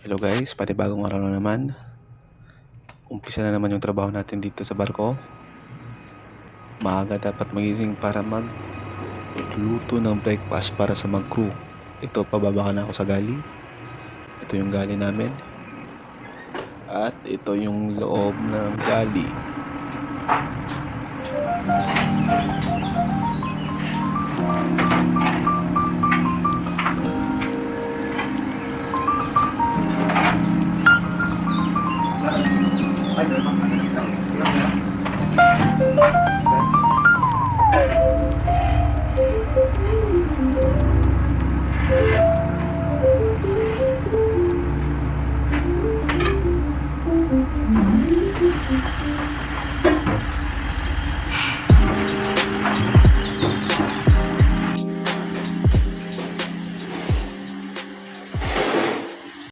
Hello guys, panibagong araw na naman. Umpisa na naman yung trabaho natin dito sa barko. Maaga dapat magising para magluto ng breakfast para sa mga crew. Ito, pababa na ako sa gali. Ito yung gali namin. At ito yung loob ng gali.